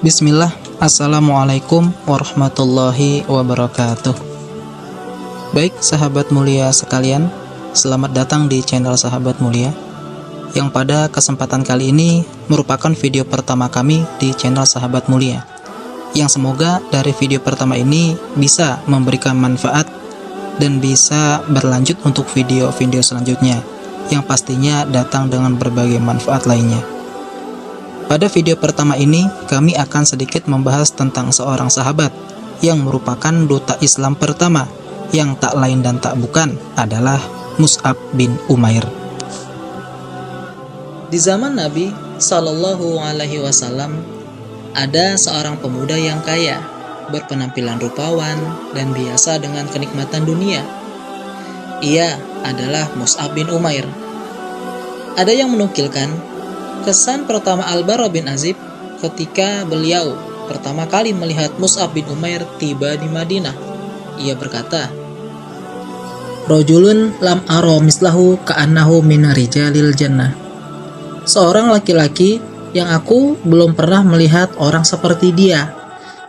Bismillah, Assalamualaikum warahmatullahi wabarakatuh. Baik sahabat mulia sekalian, selamat datang di channel Sahabat Mulia, yang pada kesempatan kali ini merupakan video pertama kami di channel Sahabat Mulia, yang semoga dari video pertama ini bisa memberikan manfaat dan bisa berlanjut untuk video-video selanjutnya, yang pastinya datang dengan berbagai manfaat lainnya. Pada video pertama ini, kami akan sedikit membahas tentang seorang sahabat yang merupakan duta Islam pertama, yang tak lain dan tak bukan adalah Mus'ab bin Umair. Di zaman Nabi Shallallahu Alaihi Wasallam, ada seorang pemuda yang kaya, berpenampilan rupawan, dan biasa dengan kenikmatan dunia. Ia adalah Mus'ab bin Umair. Ada yang menukilkan kesan pertama Al-Bara bin Azib ketika beliau pertama kali melihat Mus'ab bin Umair tiba di Madinah. Ia berkata, "Rajulun lam ara mislahu ka'annahu min rijalil jannah." Seorang laki-laki yang aku belum pernah melihat orang seperti dia,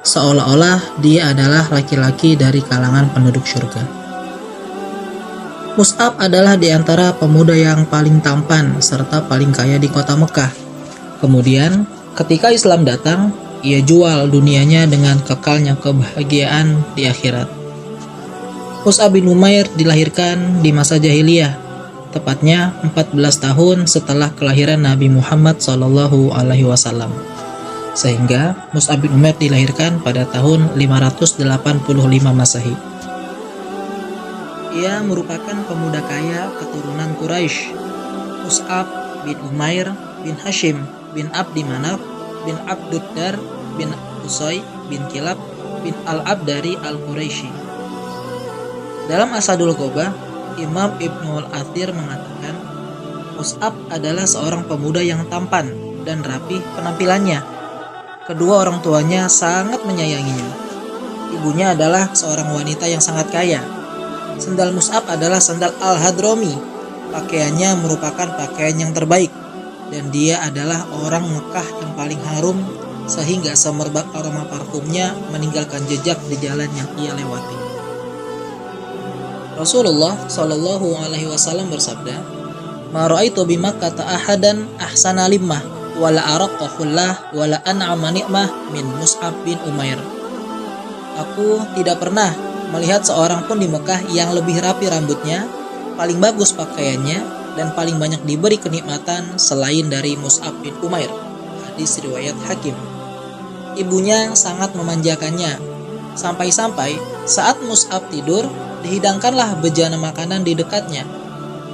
seolah-olah dia adalah laki-laki dari kalangan penduduk surga. Mus'ab adalah di antara pemuda yang paling tampan serta paling kaya di kota Mekah. Kemudian, ketika Islam datang, ia jual dunianya dengan kekalnya kebahagiaan di akhirat. Mus'ab bin Umair dilahirkan di masa jahiliyah, tepatnya 14 tahun setelah kelahiran Nabi Muhammad SAW. Sehingga Mus'ab bin Umair dilahirkan pada tahun 585 Masehi. Ia merupakan pemuda kaya keturunan Quraisy. Mus'ab bin Umair bin Hashim bin Abdi Manaf bin Abduddar bin Qusay bin Kilab bin Al-Abdari Al-Quraisy. Dalam Asadul Ghobah, Imam Ibnu Al-Athir mengatakan, Mus'ab adalah seorang pemuda yang tampan dan rapi penampilannya. Kedua orang tuanya sangat menyayanginya. Ibunya adalah seorang wanita yang sangat kaya. Sendal Mus'ab adalah sandal Al-Hadrami. Pakaiannya merupakan pakaian yang terbaik, dan dia adalah orang Mekah yang paling harum, sehingga semerbak aroma parfumnya meninggalkan jejak di jalan yang ia lewati. Rasulullah Shallallahu Alaihi Wasallam bersabda, "Ma ra'aitu bi Makkah ahadan ahsana limmah wala araqqa khullah wala an'ama ni'mah min Mus'ab bin Umair." Aku tidak pernah melihat seorang pun di Mekah yang lebih rapi rambutnya, paling bagus pakaiannya, dan paling banyak diberi kenikmatan selain dari Mus'ab bin Umair. Hadis riwayat Hakim. Ibunya sangat memanjakannya, sampai-sampai saat Mus'ab tidur, dihidangkanlah bejana makanan di dekatnya,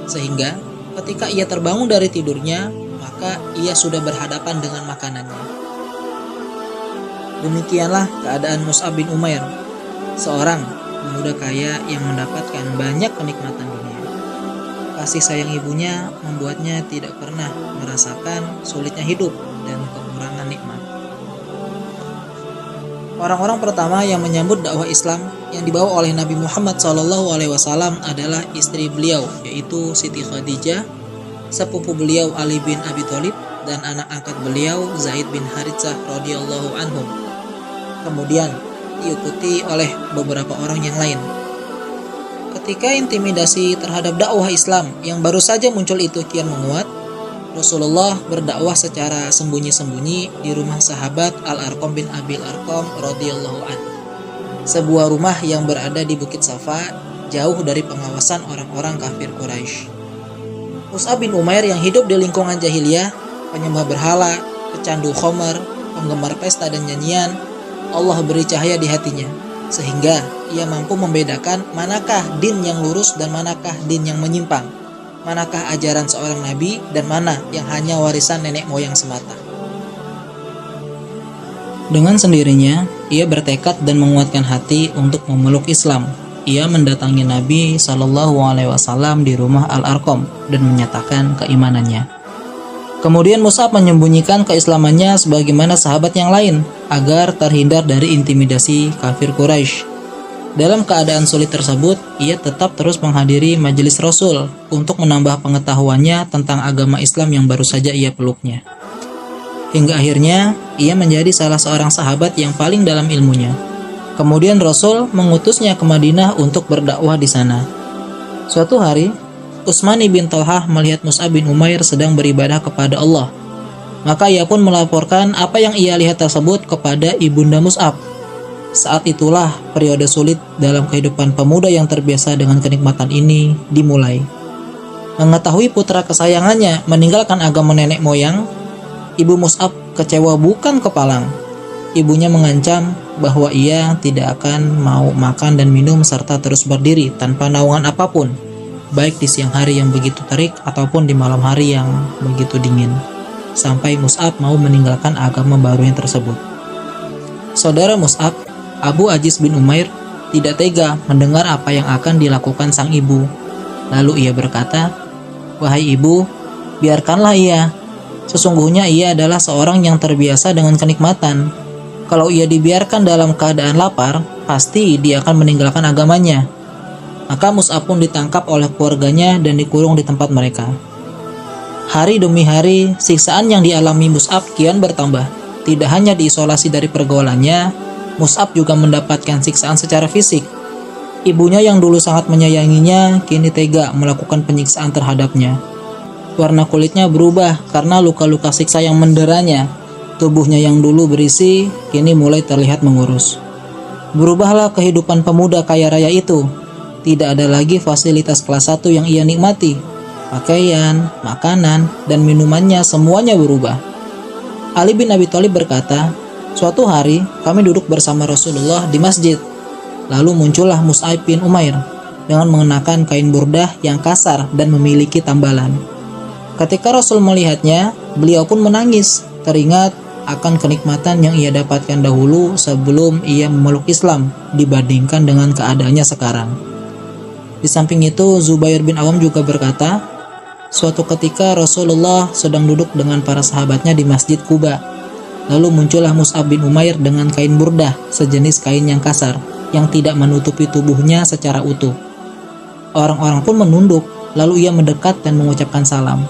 sehingga ketika ia terbangun dari tidurnya, maka ia sudah berhadapan dengan makanannya. Demikianlah keadaan Mus'ab bin Umair, seorang pemuda kaya yang mendapatkan banyak kenikmatan dunia. Kasih sayang ibunya membuatnya tidak pernah merasakan sulitnya hidup dan kekurangan nikmat. Orang-orang pertama yang menyambut dakwah Islam yang dibawa oleh Nabi Muhammad SAW adalah istri beliau, yaitu Siti Khadijah, sepupu beliau Ali bin Abi Thalib, dan anak angkat beliau Zaid bin Haritsah radhiyallahu anhum. Kemudian diikuti oleh beberapa orang yang lain. Ketika intimidasi terhadap dakwah Islam yang baru saja muncul itu kian menguat, Rasulullah berdakwah secara sembunyi-sembunyi di rumah sahabat Al-Arqam bin Abil Arqam radhiyallahu anhu, sebuah rumah yang berada di Bukit Safa, jauh dari pengawasan orang-orang kafir Quraisy. Mus'ab bin Umair yang hidup di lingkungan jahiliyah, penyembah berhala, pecandu khamar, penggemar pesta dan nyanyian, Allah beri cahaya di hatinya, sehingga ia mampu membedakan manakah din yang lurus dan manakah din yang menyimpang, manakah ajaran seorang nabi dan mana yang hanya warisan nenek moyang semata. Dengan sendirinya, ia bertekad dan menguatkan hati untuk memeluk Islam. Ia mendatangi Nabi Shallallahu Alaihi Wasallam di rumah Al-Arqam dan menyatakan keimanannya. Kemudian Mus'ab menyembunyikan keislamannya sebagaimana sahabat yang lain agar terhindar dari intimidasi kafir Quraisy. Dalam keadaan sulit tersebut, ia tetap terus menghadiri majelis Rasul untuk menambah pengetahuannya tentang agama Islam yang baru saja ia peluknya. hingga akhirnya ia menjadi salah seorang sahabat yang paling dalam ilmunya. Kemudian Rasul mengutusnya ke Madinah untuk berdakwah di sana. Suatu hari, Utsman bin Talhah melihat Mus'ab bin Umair sedang beribadah kepada Allah. Maka ia pun melaporkan apa yang ia lihat tersebut kepada ibunda Mus'ab. Saat itulah periode sulit dalam kehidupan pemuda yang terbiasa dengan kenikmatan ini dimulai. Mengetahui putra kesayangannya meninggalkan agama nenek moyang, ibu Mus'ab kecewa bukan kepalang. Ibunya mengancam bahwa ia tidak akan mau makan dan minum serta terus berdiri tanpa naungan apapun, baik di siang hari yang begitu terik ataupun di malam hari yang begitu dingin, sampai Mus'ab mau meninggalkan agama barunya tersebut. Saudara Mus'ab, Abu Aziz bin Umair, tidak tega mendengar apa yang akan dilakukan sang ibu. Lalu ia berkata, "Wahai ibu, biarkanlah ia. Sesungguhnya ia adalah seorang yang terbiasa dengan kenikmatan. Kalau ia dibiarkan dalam keadaan lapar, pasti dia akan meninggalkan agamanya." Maka Mus'ab pun ditangkap oleh keluarganya dan dikurung di tempat mereka. Hari demi hari, siksaan yang dialami Mus'ab kian bertambah. Tidak hanya diisolasi dari pergaulannya, Mus'ab juga mendapatkan siksaan secara fisik. Ibunya yang dulu sangat menyayanginya, kini tega melakukan penyiksaan terhadapnya. Warna kulitnya berubah karena luka-luka siksa yang menderanya. Tubuhnya yang dulu berisi, kini mulai terlihat mengurus. Berubahlah kehidupan pemuda kaya raya itu. Tidak ada lagi fasilitas kelas 1 yang ia nikmati. Pakaian, makanan, dan minumannya semuanya berubah. Ali bin Abi Thalib berkata, "Suatu hari kami duduk bersama Rasulullah di masjid. Lalu muncullah Mus'ab bin Umair dengan mengenakan kain burdah yang kasar dan memiliki tambalan. Ketika Rasul melihatnya, beliau pun menangis, teringat akan kenikmatan yang ia dapatkan dahulu sebelum ia memeluk Islam dibandingkan dengan keadaannya sekarang." Di samping itu, Zubair bin Awam juga berkata, "Suatu ketika Rasulullah sedang duduk dengan para sahabatnya di Masjid Quba. Lalu muncullah Mus'ab bin Umair dengan kain burdah, sejenis kain yang kasar, yang tidak menutupi tubuhnya secara utuh. Orang-orang pun menunduk, lalu ia mendekat dan mengucapkan salam.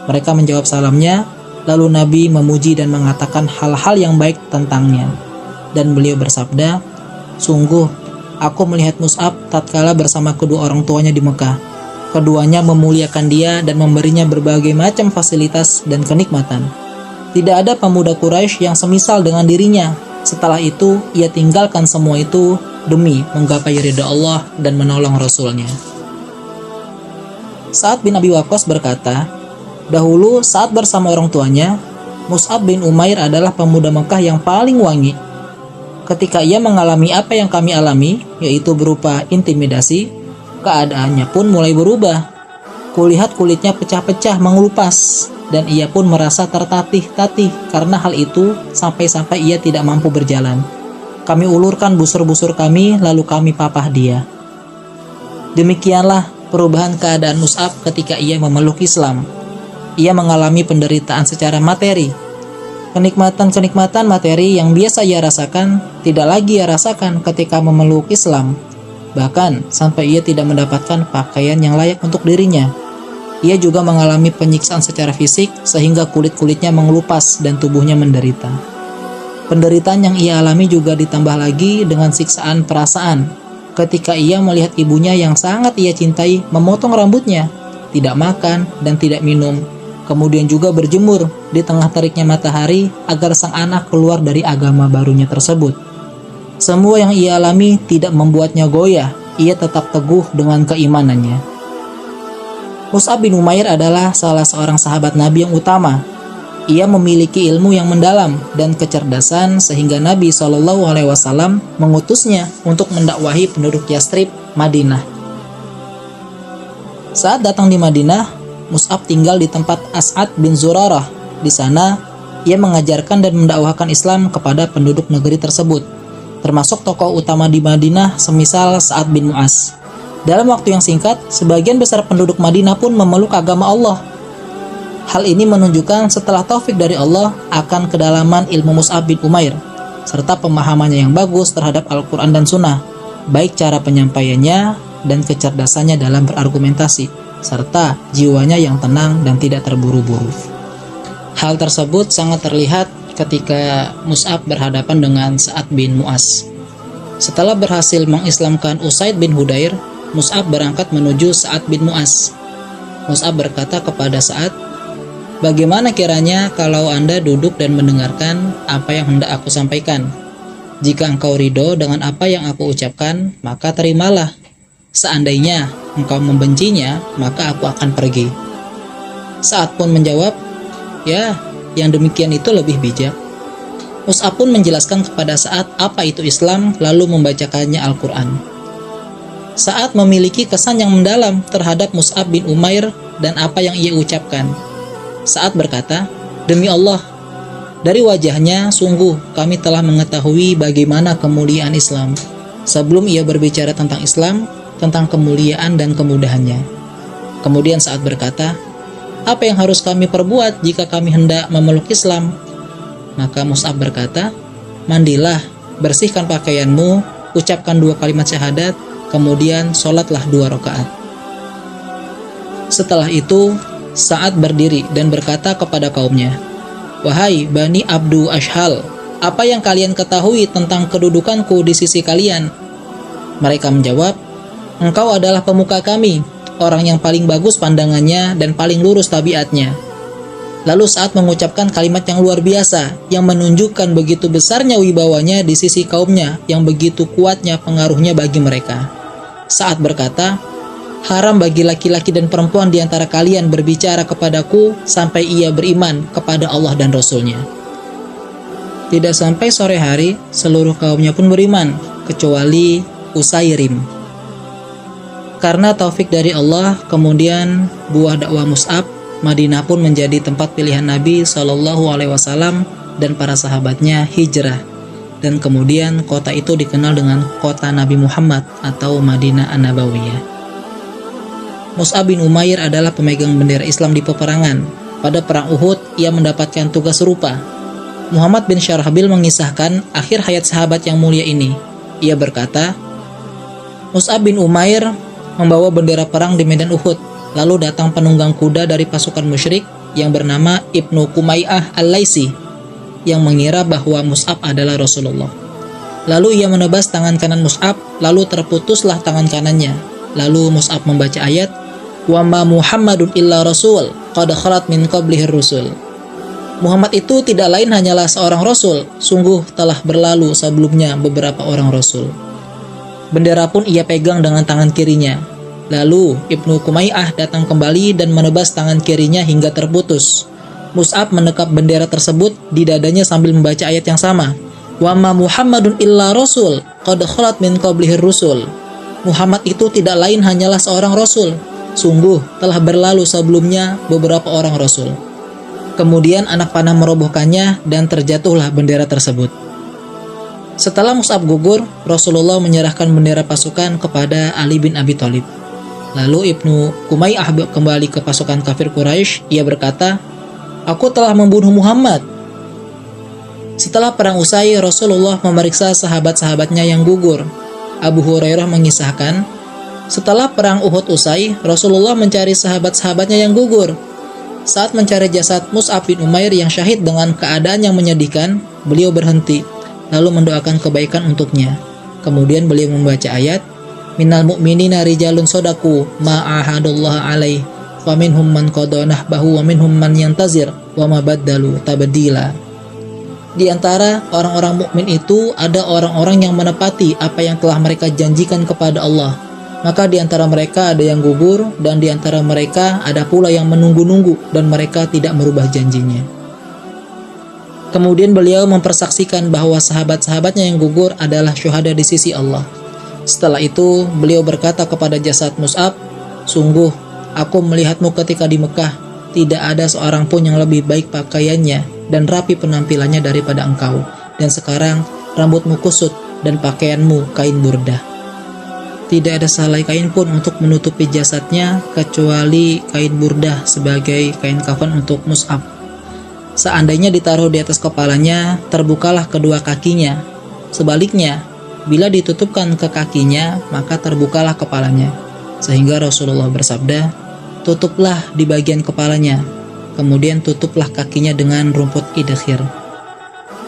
Mereka menjawab salamnya, lalu Nabi memuji dan mengatakan hal-hal yang baik tentangnya. Dan beliau bersabda, 'Sungguh, aku melihat Mus'ab tatkala bersama kedua orang tuanya di Mekah. Keduanya memuliakan dia dan memberinya berbagai macam fasilitas dan kenikmatan. Tidak ada pemuda Quraisy yang semisal dengan dirinya. Setelah itu, ia tinggalkan semua itu demi menggapai ridha Allah dan menolong Rasul-Nya.'" Sa'ad bin Abi Waqqas berkata, "Dahulu saat bersama orang tuanya, Mus'ab bin Umair adalah pemuda Mekah yang paling wangi. Ketika ia mengalami apa yang kami alami, yaitu berupa intimidasi, keadaannya pun mulai berubah. Kulihat kulitnya pecah-pecah mengelupas, dan ia pun merasa tertatih-tatih karena hal itu sampai-sampai ia tidak mampu berjalan. Kami ulurkan busur-busur kami, lalu kami papah dia." Demikianlah perubahan keadaan Mus'ab ketika ia memeluk Islam. Ia mengalami penderitaan secara materi. Kenikmatan-kenikmatan materi yang biasa ia rasakan, tidak lagi ia rasakan ketika memeluk Islam. Bahkan sampai ia tidak mendapatkan pakaian yang layak untuk dirinya. Ia juga mengalami penyiksaan secara fisik sehingga kulit-kulitnya mengelupas dan tubuhnya menderita. Penderitaan yang ia alami juga ditambah lagi dengan siksaan perasaan ketika ia melihat ibunya yang sangat ia cintai memotong rambutnya, tidak makan dan tidak minum, kemudian juga berjemur di tengah teriknya matahari agar sang anak keluar dari agama barunya tersebut. Semua yang ia alami tidak membuatnya goyah, ia tetap teguh dengan keimanannya. Mus'ab bin Umair adalah salah seorang sahabat Nabi yang utama. Ia memiliki ilmu yang mendalam dan kecerdasan sehingga Nabi SAW mengutusnya untuk mendakwahi penduduk Yastrib, Madinah. Saat datang di Madinah, Mus'ab tinggal di tempat As'ad bin Zurarah. Di sana, ia mengajarkan dan mendakwahkan Islam kepada penduduk negeri tersebut, termasuk tokoh utama di Madinah semisal Sa'ad bin Mu'az. Dalam waktu yang singkat, sebagian besar penduduk Madinah pun memeluk agama Allah. Hal ini menunjukkan setelah taufik dari Allah akan kedalaman ilmu Mus'ab bin Umair, serta pemahamannya yang bagus terhadap Al-Quran dan Sunnah, baik cara penyampaiannya dan kecerdasannya dalam berargumentasi, serta jiwanya yang tenang dan tidak terburu-buru. Hal tersebut sangat terlihat ketika Mus'ab berhadapan dengan Sa'ad bin Mu'az. Setelah berhasil mengislamkan Usaid bin Hudair, Mus'ab berangkat menuju Sa'ad bin Mu'az. Mus'ab berkata kepada Sa'ad, "Bagaimana kiranya kalau Anda duduk dan mendengarkan apa yang hendak aku sampaikan? Jika engkau ridho dengan apa yang aku ucapkan, maka terimalah. Seandainya engkau membencinya, maka aku akan pergi." Sa'ad pun menjawab, "Ya, yang demikian itu lebih bijak." Mus'ab pun menjelaskan kepada Sa'ad apa itu Islam, lalu membacakannya Al-Quran. Sa'ad memiliki kesan yang mendalam terhadap Mus'ab bin Umair dan apa yang ia ucapkan. Sa'ad berkata, "Demi Allah, dari wajahnya sungguh kami telah mengetahui bagaimana kemuliaan Islam." Sebelum ia berbicara tentang Islam, tentang kemuliaan dan kemudahannya. Kemudian Sa'ad berkata, "Apa yang harus kami perbuat jika kami hendak memeluk Islam?" Maka Mus'ab berkata, "Mandilah, bersihkan pakaianmu, ucapkan 2 kalimat syahadat, kemudian sholatlah 2 rakaat." Setelah itu, Sa'ad berdiri dan berkata kepada kaumnya, "Wahai Bani Abdu Ashhal, apa yang kalian ketahui tentang kedudukanku di sisi kalian?" Mereka menjawab, "Engkau adalah pemuka kami, orang yang paling bagus pandangannya dan paling lurus tabiatnya." Lalu Sa'ad mengucapkan kalimat yang luar biasa, yang menunjukkan begitu besarnya wibawanya di sisi kaumnya, yang begitu kuatnya pengaruhnya bagi mereka. Sa'ad berkata, "Haram bagi laki-laki dan perempuan di antara kalian berbicara kepadaku sampai ia beriman kepada Allah dan Rasul-Nya." Tidak sampai sore hari, seluruh kaumnya pun beriman, kecuali Usairim. Karena taufik dari Allah, kemudian buah dakwah Mus'ab, Madinah pun menjadi tempat pilihan Nabi SAW dan para sahabatnya hijrah. Dan kemudian kota itu dikenal dengan kota Nabi Muhammad atau Madinah An-Nabawiyah. Mus'ab bin Umair adalah pemegang bendera Islam di peperangan. Pada perang Uhud, ia mendapatkan tugas serupa. Muhammad bin Syarhabil mengisahkan akhir hayat sahabat yang mulia ini. Ia berkata, "Mus'ab bin Umair membawa bendera perang di medan Uhud. Lalu datang penunggang kuda dari pasukan musyrik yang bernama Ibnu Kumaiyah Al-Laisi yang mengira bahwa Mus'ab adalah Rasulullah. Lalu ia menebas tangan kanan Mus'ab, lalu terputuslah tangan kanannya. Lalu Mus'ab membaca ayat, "Wa ma Muhammadun illa rasul, qad khalat min qablihi rusul." Muhammad itu tidak lain hanyalah seorang rasul, sungguh telah berlalu sebelumnya beberapa orang rasul. Bendera pun ia pegang dengan tangan kirinya. Lalu Ibnu Kumaiyah datang kembali dan menebas tangan kirinya hingga terputus. Mus'ab menekap bendera tersebut di dadanya sambil membaca ayat yang sama. "Wa ma Muhammadun illa rasul, qad khalat min qablihi rusul." Muhammad itu tidak lain hanyalah seorang rasul, sungguh telah berlalu sebelumnya beberapa orang rasul. Kemudian anak panah merobohkannya dan terjatuhlah bendera tersebut. Setelah Mus'ab gugur, Rasulullah menyerahkan bendera pasukan kepada Ali bin Abi Thalib. Lalu Ibnu Kumaiyah kembali ke pasukan kafir Quraisy. Ia berkata, "Aku telah membunuh Muhammad." Setelah perang usai, Rasulullah memeriksa sahabat-sahabatnya yang gugur. Abu Hurairah mengisahkan, setelah perang Uhud usai, Rasulullah mencari sahabat-sahabatnya yang gugur. Saat mencari jasad Mus'ab bin Umair yang syahid dengan keadaan yang menyedihkan, beliau berhenti, lalu mendoakan kebaikan untuknya. Kemudian beliau membaca ayat, "Minal mu'minina rijalun sodaku ma'ahadullah alaih, wa minhum man qada nahbahu wa minhum man yantazir, wa ma baddalu tabdila." Di antara orang-orang mukmin itu ada orang-orang yang menepati apa yang telah mereka janjikan kepada Allah. Maka di antara mereka ada yang gugur, dan di antara mereka ada pula yang menunggu-nunggu, dan mereka tidak merubah janjinya. Kemudian beliau mempersaksikan bahwa sahabat-sahabatnya yang gugur adalah syuhada di sisi Allah. Setelah itu, beliau berkata kepada jasad Mus'ab, "Sungguh, aku melihatmu ketika di Mekah. Tidak ada seorang pun yang lebih baik pakaiannya dan rapi penampilannya daripada engkau. Dan sekarang, rambutmu kusut dan pakaianmu kain burdah." Tidak ada sehelai kain pun untuk menutupi jasadnya, kecuali kain burdah sebagai kain kafan untuk Mus'ab. Seandainya ditaruh di atas kepalanya, terbukalah kedua kakinya. Sebaliknya, bila ditutupkan ke kakinya, maka terbukalah kepalanya. Sehingga Rasulullah bersabda, "Tutuplah di bagian kepalanya." kemudian tutuplah kakinya dengan rumput idkhir.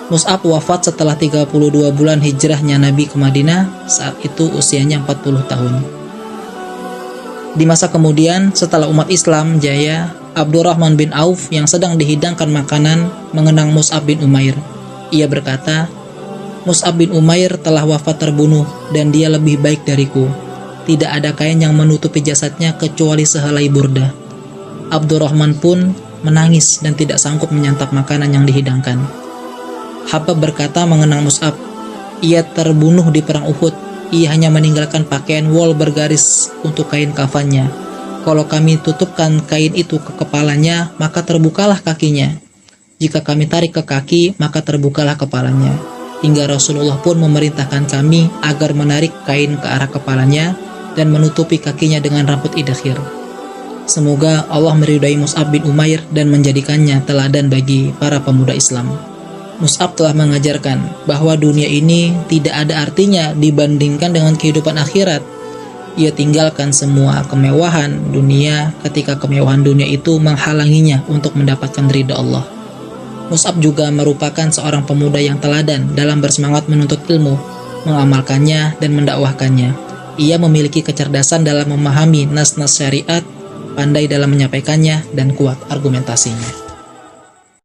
Mus'ab wafat setelah 32 bulan hijrahnya Nabi ke Madinah, saat itu usianya 40 tahun. Di masa kemudian, setelah umat Islam jaya, Abdurrahman bin Auf yang sedang dihidangkan makanan mengenang Mus'ab bin Umair. Ia berkata, "Mus'ab bin Umair telah wafat terbunuh dan dia lebih baik dariku. Tidak ada kain yang menutupi jasadnya kecuali sehelai burda." Abdurrahman pun menangis dan tidak sanggup menyantap makanan yang dihidangkan. Habab berkata mengenang Mus'ab, "Ia terbunuh di perang Uhud. Ia hanya meninggalkan pakaian wol bergaris untuk kain kafannya. Kalau kami tutupkan kain itu ke kepalanya, maka terbukalah kakinya. Jika kami tarik ke kaki, maka terbukalah kepalanya. Hingga Rasulullah pun memerintahkan kami agar menarik kain ke arah kepalanya dan menutupi kakinya dengan rambut idkhir." Semoga Allah meridai Mus'ab bin Umair dan menjadikannya teladan bagi para pemuda Islam. Mus'ab telah mengajarkan bahwa dunia ini tidak ada artinya dibandingkan dengan kehidupan akhirat. Ia tinggalkan semua kemewahan dunia ketika kemewahan dunia itu menghalanginya untuk mendapatkan ridha Allah. Mus'ab juga merupakan seorang pemuda yang teladan dalam bersemangat menuntut ilmu, mengamalkannya dan mendakwahkannya. Ia memiliki kecerdasan dalam memahami nas-nas syariat, pandai dalam menyampaikannya, dan kuat argumentasinya.